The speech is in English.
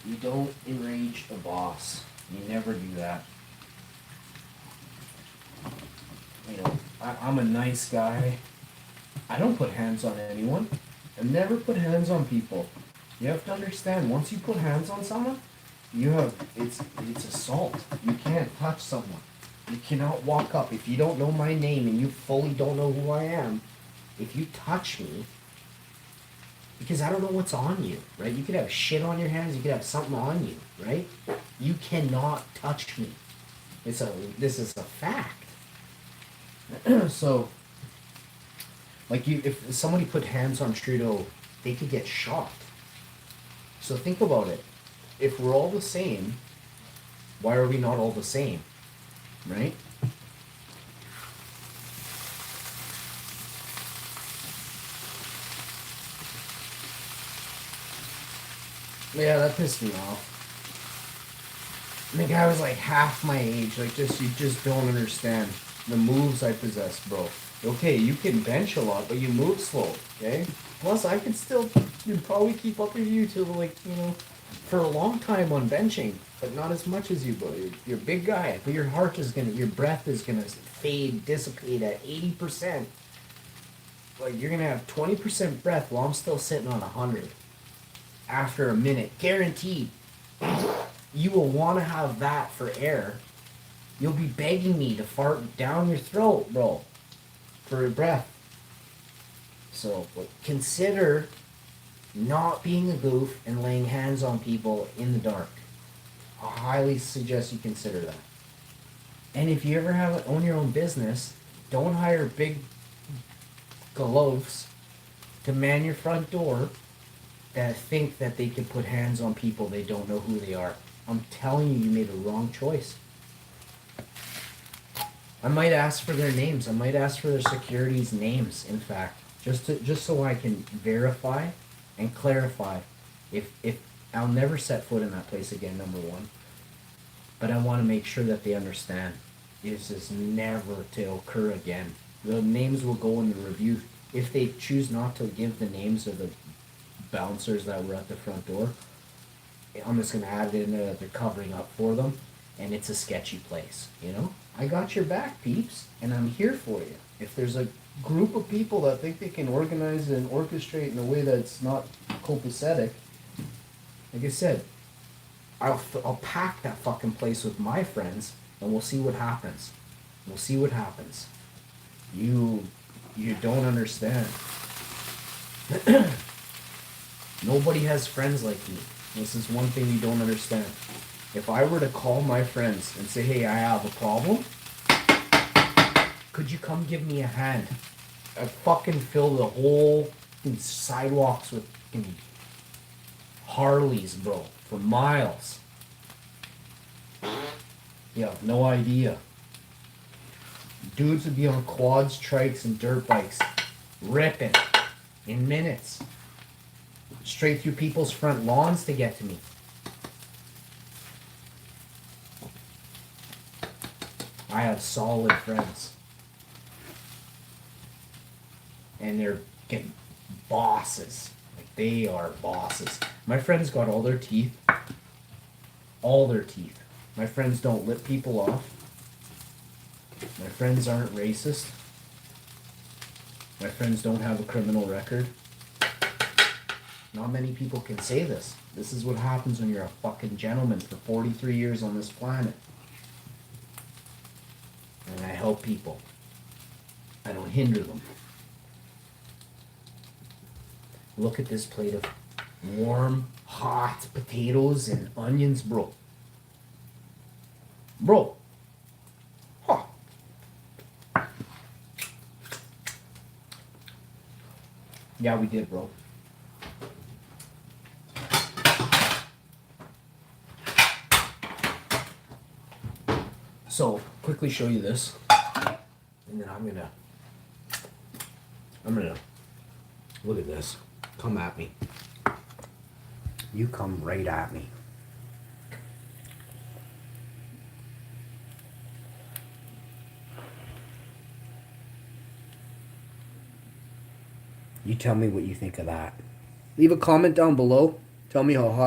You don't enrage a boss. You never do that. You know, I'm a nice guy. I don't put hands on anyone. I've never put hands on people. You have to understand, once you put hands on someone, it's assault. You can't touch someone. You cannot walk up. If you don't know my name and you fully don't know who I am, if you touch me, because I don't know what's on you, right? You could have shit on your hands, you could have something on you, right? You cannot touch me. This is a fact. So, like if somebody put hands on Trudeau, they could get shot. So think about it. If we're all the same, why are we not all the same? Right? Yeah, that pissed me off. And the guy was like half my age. Like, you just don't understand the moves I possess, bro. Okay, you can bench a lot, but you move slow, okay? Plus, I could still probably keep up with you till, like, for a long time on benching, but not as much as you, bro. You're a big guy, but your breath is gonna fade, dissipate at 80%. Like, you're gonna have 20% breath while I'm still sitting on 100. After a minute, guaranteed. You will want to have that for air. You'll be begging me to fart down your throat, bro, for your breath. So consider not being a goof and laying hands on people in the dark. I highly suggest you consider that. And if you ever own your own business, don't hire big gloves to man your front door that think that they can put hands on people they don't know who they are. I'm telling you, you made a wrong choice. I might ask for their names. I might ask for their security's names, in fact, just so I can verify and clarify if I'll never set foot in that place again, number one. But I want to make sure that they understand this is never to occur again. The names will go in the review. If they choose not to give the names of the bouncers that were at the front door, I'm just going to add it in there that they're covering up for them, and it's a sketchy place, I got your back, peeps, and I'm here for you. If there's a group of people that think they can organize and orchestrate in a way that's not copacetic, like I said, I'll pack that fucking place with my friends, and we'll see what happens. We'll see what happens. You don't understand. Nobody has friends like me. This is one thing you don't understand. If I were to call my friends and say, hey, I have a problem, could you come give me a hand? I'd fucking fill the whole sidewalks with Harleys, bro, for miles. You have no idea. Dudes would be on quads, trikes, and dirt bikes, ripping in minutes. Straight through people's front lawns to get to me. I have solid friends. And they're getting bosses. Like, they are bosses. My friends got all their teeth. All their teeth. My friends don't lip people off. My friends aren't racist. My friends don't have a criminal record. Not many people can say this. This is what happens when you're a fucking gentleman for 43 years on this planet. And I help people. I don't hinder them. Look at this plate of warm, hot potatoes and onions, bro. Bro. Huh. Yeah, we did, bro. So, quickly show you this, and then I'm gonna, look at this, come at me. You come right at me. You tell me what you think of that. Leave a comment down below, tell me how hot